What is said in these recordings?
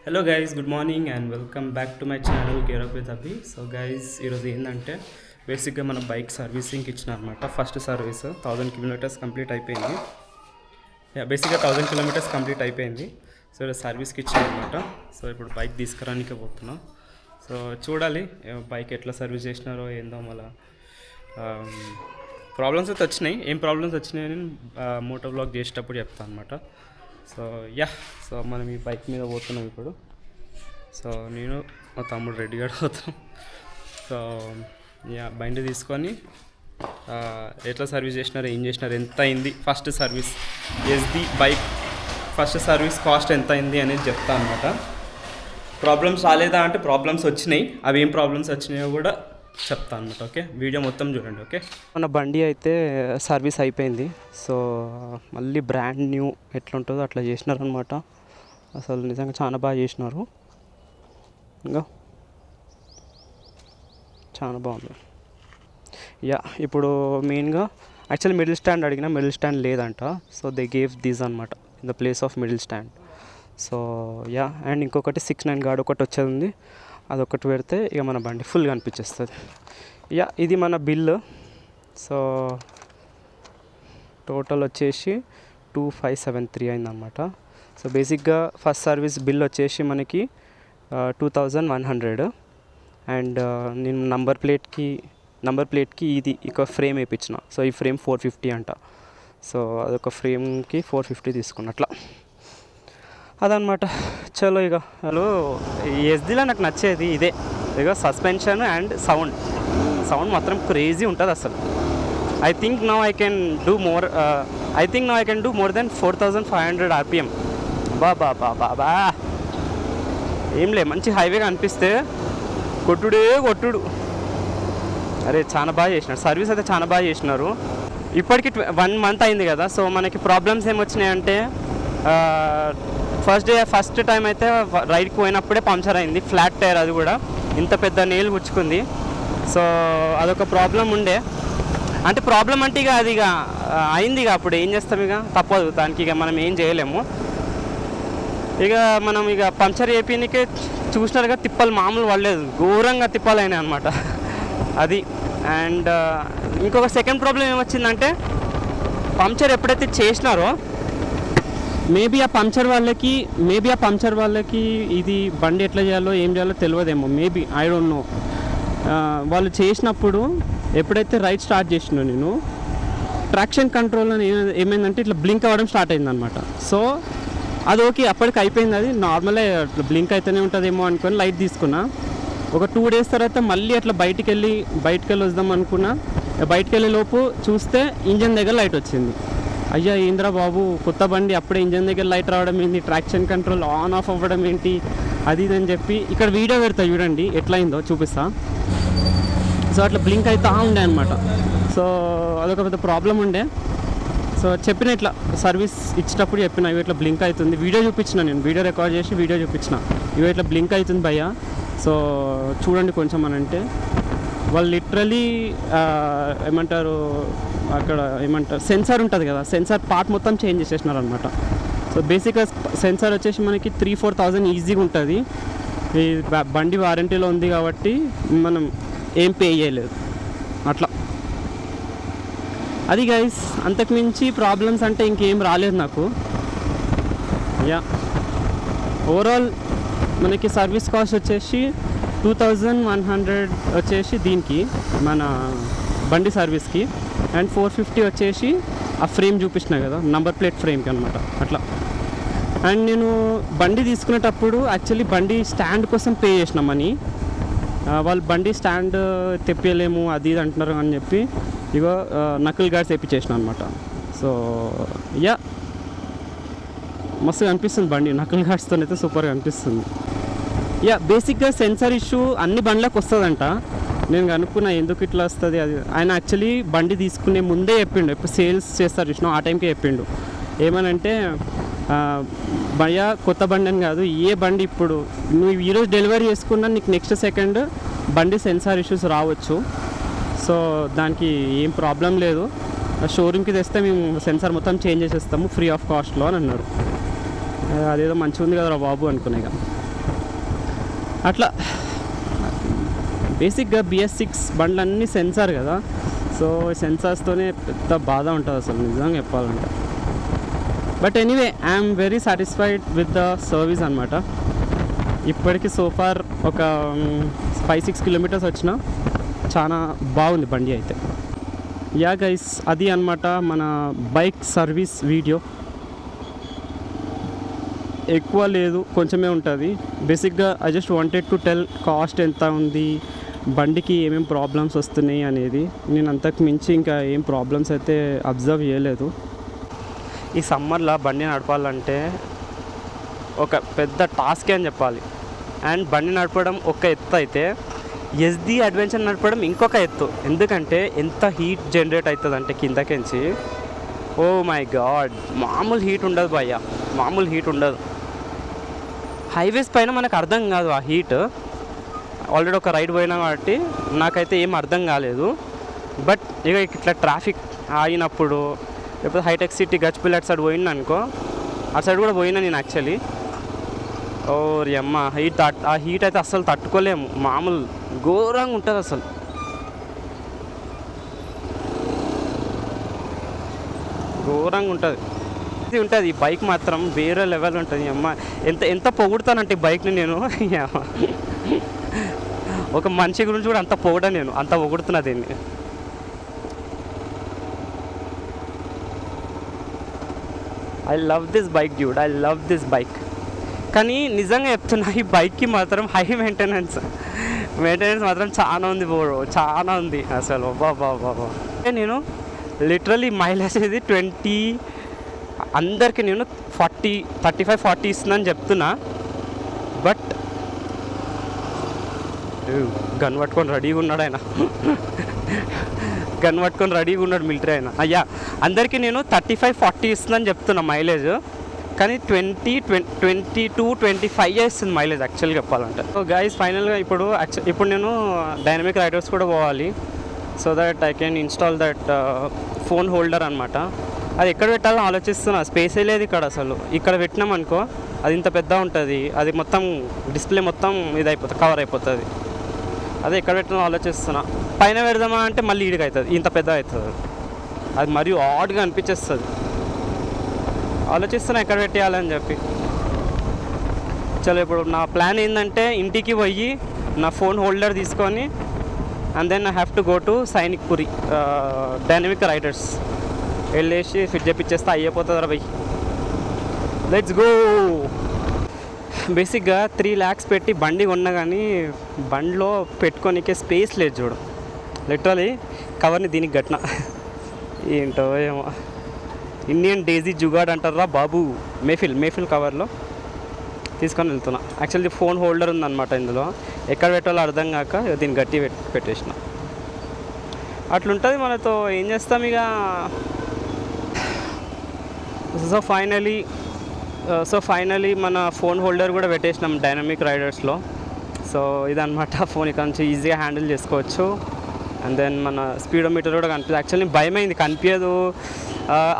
Hello guys, good morning and welcome back to my channel care of with Abhi. So guys, ఈరోజు ఏంటంటే బేసిక్గా మన bike సర్వీసింగ్కి ఇచ్చిన అనమాట. ఫస్ట్ సర్వీస్ 1000 కిలోమీటర్స్ కంప్లీట్ అయిపోయింది. బేసిక్గా 1000 కిలోమీటర్స్ కంప్లీట్ అయిపోయింది. సో ఈరోజు సర్వీస్కి ఇచ్చిన అనమాట. సో ఇప్పుడు బైక్ తీసుకురానికే పోతున్నా. సో చూడాలి బైక్ ఎట్లా సర్వీస్ చేసినారో ఏందో. మళ్ళీ ప్రాబ్లమ్స్ అయితే వచ్చినాయి. ఏం ప్రాబ్లమ్స్ వచ్చినాయని మోటో బ్లాగ్ చేసేటప్పుడు చెప్తాను అనమాట. సో మనం ఈ బైక్ మీద పోతున్నాం ఇప్పుడు. సో నేను మా తమ్ముడు రెడీగా పోతున్నాం. సో బండి తీసుకొని ఎట్లా సర్వీస్ చేసినారు, ఏం చేసినారు, ఎంత అయింది first service, SD bike first service cost ఎంత అయింది అనేది చెప్తా అనమాట. ప్రాబ్లమ్స్ రాలేదా అంటే ప్రాబ్లమ్స్ వచ్చినాయి. అవి ఏం ప్రాబ్లమ్స్ వచ్చినాయో కూడా చెప్తా అనమాట. ఓకే, వీడియో మొత్తం చూడండి. ఓకే, మన బండి అయితే సర్వీస్ అయిపోయింది. సో మళ్ళీ బ్రాండ్ న్యూ ఎట్లుంటుందో అట్లా చేసినారనమాట. అసలు నిజంగా చాలా బాగా చేసినారు. ఇంకా చాలా బాగుంది. ఇప్పుడు మెయిన్గా యాక్చువల్లీ మిడిల్ స్టాండ్ అడిగినా మిడిల్ స్టాండ్ లేదంట. సో దే గేవ్ దీస్ అనమాట in the place of middle stand. So and ఇంకొకటి 6-9 గార్డ్ ఒకటి వచ్చేది ఉంది. అదొకటి పెడితే ఇక మన బండి ఫుల్గా అనిపించేస్తుంది. ఇది మన బిల్. సో టోటల్ వచ్చేసి 2573 అయిందన్నమాట. సో బేసిక్గా ఫస్ట్ సర్వీస్ బిల్ వచ్చేసి మనకి 2100. అండ్ నేను నంబర్ ప్లేట్కి ఇది ఇక ఫ్రేమ్ వేయించిన. సో ఈ ఫ్రేమ్ 450 అంట. సో అదొక ఫ్రేమ్కి 450 తీసుకున్న అట్లా అదనమాట. చలో ఇక ఎస్డీలో నాకు నచ్చేది ఇదే. ఇక సస్పెన్షన్ అండ్ సౌండ్ మాత్రం క్రేజీ ఉంటుంది అసలు. I think now I can do more than 4500 RPM. బాబా ఏం లే, మంచి హైవేగా అనిపిస్తే కొట్టుడు. అరే చాలా బాగా చేసినారు, సర్వీస్ అయితే చాలా బాగా చేసినారు. ఇప్పటికి 1 month అయింది కదా. సో మనకి ప్రాబ్లమ్స్ ఏమొచ్చినాయంటే ఫస్ట్ టైం అయితే రైడ్కి పోయినప్పుడే పంక్చర్ అయింది, ఫ్లాట్ టైర్. అది కూడా ఇంత పెద్ద నేలు గుచ్చుకుంది. సో అదొక ప్రాబ్లం ఉండే. అంటే ప్రాబ్లం అంటే ఇక అది అయింది. ఇక అప్పుడు ఏం చేస్తాం, ఇక తప్పదు దానికి, ఇక మనం ఏం చేయలేము. మనం పంక్చర్ చేపినికే చూసినారుగా తిప్పలు మామూలు పడలేదు, ఘోరంగా తిప్పాలు అయినాయి అనమాట అది. అండ్ ఇంకొక సెకండ్ ప్రాబ్లం ఏమొచ్చిందంటే పంక్చర్ ఎప్పుడైతే చేసినారో మేబీ ఆ పంక్చర్ వాళ్ళకి ఇది బండి ఎట్లా చేయాలో ఏం చేయాలో తెలియదేమో. Maybe I don't know. వాళ్ళు చేసినప్పుడు ఎప్పుడైతే రైడ్ స్టార్ట్ చేసినా నేను ట్రాక్షన్ కంట్రోల్ అని ఏమైందంటే ఇట్లా బ్లింక్ అవ్వడం స్టార్ట్ అయిందనమాట. సో అది ఓకే, అప్పటికి అయిపోయింది. అది నార్మలే బ్లింక్ అయితేనే ఉంటుందేమో అనుకొని లైట్ తీసుకున్నా. ఒక 2 days తర్వాత మళ్ళీ అట్లా బయటికి వెళ్ళి వద్దాం అనుకున్నా. బయటికి వెళ్ళే లోపు చూస్తే ఇంజన్ దగ్గర లైట్ వచ్చింది. అయ్యా ఏంద్రా బాబు, కొత్త బండి అప్పుడే ఇంజన్ దగ్గర లైట్ రావడం ఏంటి, ట్రాక్షన్ కంట్రోల్ ఆన్ ఆఫ్ అవ్వడం ఏంటి, అది ఇది అని చెప్పి ఇక్కడ వీడియో పెడతా చూడండి ఎట్లయిందో చూపిస్తా. సో అట్లా బ్లింక్ అవుతా ఉండే అనమాట. సో అదొక పెద్ద ప్రాబ్లం ఉండే. సో చెప్పిన ఇట్లా సర్వీస్ ఇచ్చేటప్పుడు చెప్పిన ఇవి ఇట్లా బ్లింక్ అవుతుంది. వీడియో చూపించిన, నేను వీడియో రికార్డ్ చేసి వీడియో చూపించిన, ఇవి ఇట్లా బ్లింక్ అవుతుంది భయ్యా. సో చూడండి కొంచెం అని అంటే వాళ్ళు లిటరలీ ఏమంటారు సెన్సార్ ఉంటుంది కదా, సెన్సార్ పార్ట్ మొత్తం చేంజ్ చేసేసినారు అనమాట. సో బేసిక్గా సెన్సార్ వచ్చేసి మనకి 3-4 thousand ఈజీగా ఉంటుంది. ఈ బండి వారంటీలో ఉంది కాబట్టి మనం ఏం పే చేయలేదు అట్లా. అది గైస్, అంతకుమించి ప్రాబ్లమ్స్ అంటే ఇంకేం రాలేదు నాకు. ఓవరాల్ మనకి సర్వీస్ కాస్ట్ వచ్చేసి 2100 వచ్చేసి దీనికి మన బండి సర్వీస్కి. అండ్ 450 వచ్చేసి ఆ ఫ్రేమ్ చూపించిన కదా, నంబర్ ప్లేట్ ఫ్రేమ్కి అనమాట అట్లా. అండ్ నేను బండి తీసుకునేటప్పుడు యాక్చువల్లీ బండి స్టాండ్ కోసం పే చేసిన మనీ. వాళ్ళు బండి స్టాండ్ తెప్పియలేము అది ఇది అంటున్నారు అని చెప్పి ఇగో నకిల్ గార్డ్స్ తెప్పించేసిన అనమాట. సో మస్తుగా అనిపిస్తుంది బండి, నకిల్ గార్డ్స్తో అయితే సూపర్గా అనిపిస్తుంది. బేసిక్గా సెన్సార్ ఇష్యూ అన్ని బండ్లకు వస్తుందంట. నేను కనుక్కున్నా ఎందుకు ఇట్లా వస్తుంది అది. ఆయన యాక్చువల్లీ బండి తీసుకునే ముందే చెప్పిండు, ఎప్పుడు సేల్స్ చేస్తారు చూసినా ఆ టైంకే చెప్పిండు. ఏమనంటే భయ్యా కొత్త బండి అని కాదు, ఏ బండి ఇప్పుడు నువ్వు ఈరోజు డెలివరీ చేసుకున్నా నీకు నెక్స్ట్ సెకండ్ బండి సెన్సార్ ఇష్యూస్ రావచ్చు. సో దానికి ఏం ప్రాబ్లం లేదు, షోరూమ్కి తెస్తే మేము సెన్సార్ మొత్తం చేంజ్ చేసేస్తాము ఫ్రీ ఆఫ్ కాస్ట్లో అని అన్నారు. అదేదో మంచిగా ఉంది కదా బాబు అనుకున్నాయి. అట్లా బేసిక్గా BS6 బండ్లన్నీ సెన్సార్ కదా, సో సెన్సార్స్తోనే పెద్ద బాధ ఉంటుంది అసలు నిజంగా చెప్పాలంటే. But anyway I'm very satisfied with the service అనమాట. ఇప్పటికి సోఫార్ ఒక 5-6 కిలోమీటర్స్ వచ్చినా చాలా బాగుంది బండి అయితే. యా గైస్, అది అనమాట మన బైక్ సర్వీస్ వీడియో. ఎక్కువ లేదు, కొంచెమే ఉంటుంది. బేసిక్గా I just wanted to tell cost ఎంత ఉంది, బండికి ఏమేమి ప్రాబ్లమ్స్ వస్తున్నాయి అనేది. నేను అంతకు మించి ఇంకా ఏం ప్రాబ్లమ్స్ అయితే అబ్జర్వ్ చేయలేదు. ఈ సమ్మర్లో బండి నడపాలంటే ఒక పెద్ద టాస్కే అని చెప్పాలి. అండ్ బండి నడపడం ఒక ఎత్తు అయితే SD అడ్వెంచర్ నడపడం ఇంకొక ఎత్తు. ఎందుకంటే ఎంత హీట్ జనరేట్ అవుతుంది అంటే కిందకించి, ఓ మై గాడ్, మామూలు హీట్ ఉండదు భయ్య, మామూలు హీట్ ఉండదు. హైవేస్ పైన మనకు అర్థం కాదు ఆ హీట్. ఆల్రెడీ ఒక రైడ్ పోయినా కాబట్టి నాకైతే ఏం అర్థం కాలేదు. బట్ ఇక ఇట్లా ట్రాఫిక్ ఆగినప్పుడు, లేకపోతే హైటెక్ సిటీ గచ్చిపల్లి అటు సైడ్ పోయినా అనుకో, అటు సైడ్ కూడా పోయినా నేను యాక్చువల్లీ. ఓ అమ్మ, ఆ హీట్ అయితే అస్సలు తట్టుకోలేము, మామూలు ఘోరంగా ఉంటుంది అసలు. ఘోరంగా ఉంటుంది ఈ బైక్ మాత్రం వేరే లెవెల్ ఉంటుంది. అమ్మ ఎంత పొగుడుతానంటే ఈ బైక్ని నేను. ఒక మనిషి గురించి కూడా అంత పొగడా, నేను అంత పొగుడుతున్నా దీన్ని. I love this bike dude, I love this bike. కానీ నిజంగా చెప్తున్నా, ఈ బైక్కి మాత్రం హై మెయింటెనెన్స్ మాత్రం చాలా ఉంది బ్రో, చాలా ఉంది అసలు. బాబా నేను లిటరలీ మైలేజ్ అనేది 20, అందరికీ నేను 35-40 ఇస్తుందని చెప్తున్నా. బట్ గన్ పట్టుకొని రెడీగా ఉన్నాడు ఆయన. గన్ పట్టుకొని రెడీగా ఉన్నాడు మిలిటరీ ఆయన. అయ్యా, అందరికీ నేను 35-40 ఇస్తుందని చెప్తున్నా మైలేజ్, కానీ 22-25 ఇస్తుంది మైలేజ్ యాక్చువల్గా చెప్పాలంటే. సో గైస్, ఫైనల్గా ఇప్పుడు నేను డైనమిక్ రైడర్స్ కూడా పోవాలి. So that I can install that phone holder అనమాట. అది ఎక్కడ పెట్టాలో ఆలోచిస్తున్నా, స్పేసే లేదు ఇక్కడ అసలు. ఇక్కడ పెట్టినాం అనుకో, అది ఇంత పెద్ద ఉంటుంది, అది మొత్తం డిస్ప్లే మొత్తం ఇది అయిపోతుంది, కవర్ అయిపోతుంది. అదే ఎక్కడ పెట్టినా ఆలోచిస్తున్నా. పైన పెడదామా అంటే మళ్ళీ ఈడికి అవుతుంది, ఇంత పెద్ద అవుతుంది, అది మరియు ఆడ్గా అనిపించేస్తుంది. ఆలోచిస్తున్నా ఎక్కడ పెట్టేయాలని చెప్పి. చలో, ఇప్పుడు నా ప్లాన్ ఏంటంటే ఇంటికి పోయి నా ఫోన్ హోల్డర్ తీసుకొని, and then I have to go to Sainikpuri dynamic riders వెళ్ళేసి ఫిట్ చేపిచ్చేస్తే అయిపోతుంది రా బై. Let's go. బేసిక్గా 3 lakhs పెట్టి బండి కొన్నా కానీ బండిలో పెట్టుకోనికే స్పేస్ లేదు చూడు. లిటరలీ కవర్ని దీనికి గట్టిన, ఏంటో ఏమో, ఇండియన్ డేజీ జుగాడ్ అంటారా బాబు. మేఫిల్ కవర్లో తీసుకొని వెళ్తున్నా. యాక్చువల్లీ ఫోన్ హోల్డర్ ఉందన్నమాట ఇందులో, ఎక్కడ పెట్టాలో అర్థం కాక దీన్ని గట్టి పెట్టేసిన. అట్లుంటుంది మనతో, ఏం చేస్తాం ఇక. సో ఫైనలీ మన ఫోన్ హోల్డర్ కూడా పెట్టేసినాం డైనమిక్ రైడర్స్లో. సో ఇదన్నమాట, ఫోన్ ఇక్కడ నుంచి ఈజీగా హ్యాండిల్ చేసుకోవచ్చు. అండ్ దెన్ మన స్పీడోమీటర్ కూడా కనిపిస్తుంది. యాక్చువల్లీ భయమైంది, కనిపించదు,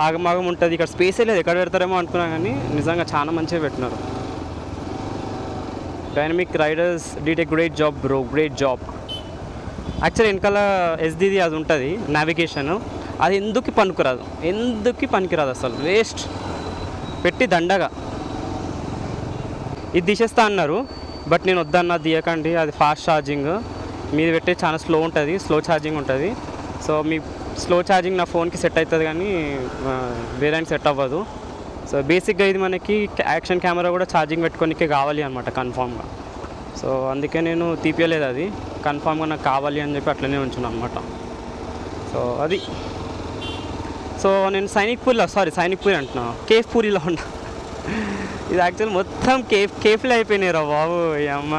ఆగమాగం ఉంటుంది, ఇక్కడ స్పేసే లేదు, ఎక్కడ పెడతారేమో అనుకున్నా, కానీ నిజంగా చాలా మంచిగా పెట్టినారు. Dynamic riders did a great job bro, great job. Actually వెనకాల SDది అది ఉంటుంది నావిగేషన్, అది ఎందుకు పనికిరాదు అసలు, వేస్ట్ పెట్టి దండగా. ఇది తీసేస్తా అన్నారు, బట్ నేను వద్దన్నా, తీయకండి, అది ఫాస్ట్ ఛార్జింగ్, మీది పెట్టే చాలా స్లో ఛార్జింగ్ ఉంటుంది. సో మీ స్లో ఛార్జింగ్ నా ఫోన్కి సెట్ అవుతుంది, కానీ వేరే సెట్ అవ్వదు. సో బేసిక్గా ఇది మనకి యాక్షన్ కెమెరా కూడా ఛార్జింగ్ పెట్టుకోనికే కావాలి అనమాట కన్ఫామ్గా. సో అందుకే నేను తీపియలేదు, అది కన్ఫామ్గా నాకు కావాలి అని చెప్పి అట్లనే ఉంచున్నాను అనమాట. సో అది. సో నేను సైనిక్ పూరి అంటున్నా, కేఫ్ పూరిలో ఉన్నా. ఇది యాక్చువల్ మొత్తం కేఫ్లు అయిపోయినాయి రా బాబు. అమ్మ,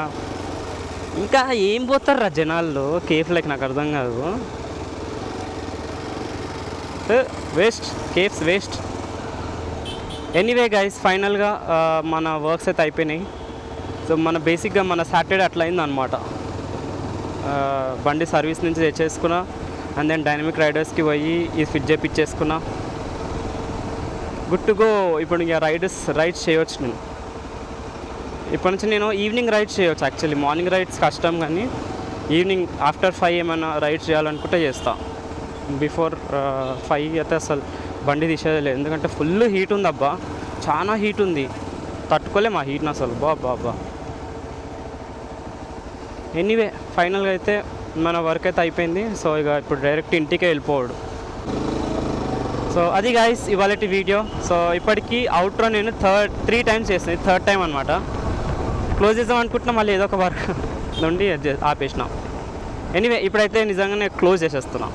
ఇంకా ఏం పోతారు రా జనాల్లో కేఫ్లకి, నాకు అర్థం కాదు. Cafes waste. ఎనీవే గైస్, ఫైనల్గా మన వర్క్స్ అయితే అయిపోయినాయి. సో బేసిక్గా మన సాటర్డే అట్లా అయింది అనమాట. బండి సర్వీస్ నుంచి తెచ్చేసుకున్నా, అండ్ దెన్ డైనమిక్ రైడర్స్కి పోయి ఇది ఫిట్ చేయించేసుకున్నా. Good to go. ఇప్పుడు ఇక రైడ్స్ చేయవచ్చు నేను. ఇప్పటి నుంచి నేను ఈవినింగ్ రైడ్స్ చేయొచ్చు. యాక్చువల్లీ మార్నింగ్ రైడ్స్ కష్టం, కానీ ఈవినింగ్ ఆఫ్టర్ 5 ఏమైనా రైడ్స్ చేయాలనుకుంటే చేస్తా. బిఫోర్ 5 అయితే అసలు బండి తీసేది లేదు, ఎందుకంటే ఫుల్ హీట్ ఉంది అబ్బా, చాలా హీట్ ఉంది, తట్టుకోలేము ఆ హీట్ని అసలు. బాబా ఎనీవే ఫైనల్గా అయితే మన వర్క్ అయితే అయిపోయింది. సో ఇక ఇప్పుడు డైరెక్ట్ ఇంటికే వెళ్ళిపోవడు. సో అది గైస్ ఇవాళ వీడియో. సో ఇప్పటికీ అవుట్రో నేను 3 టైమ్స్ చేస్తాను, 3rd టైం అనమాట. క్లోజ్ చేద్దాం అనుకుంటున్నా, మళ్ళీ ఏదో ఒక వర్క్ నుండి ఆపేసిన. ఎనీవే ఇప్పుడైతే నిజంగానే క్లోజ్ చేసేస్తున్నా.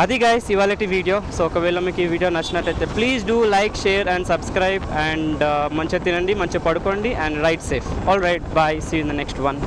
అది గైస్ ఇవాళ వీడియో. సో ఒకవేళ మీకు ఈ వీడియో నచ్చినట్టయితే please do like, share and subscribe. And మంచిగా తినండి, మంచిగా పడుకోండి and right safe. All right, bye, see you in the next one.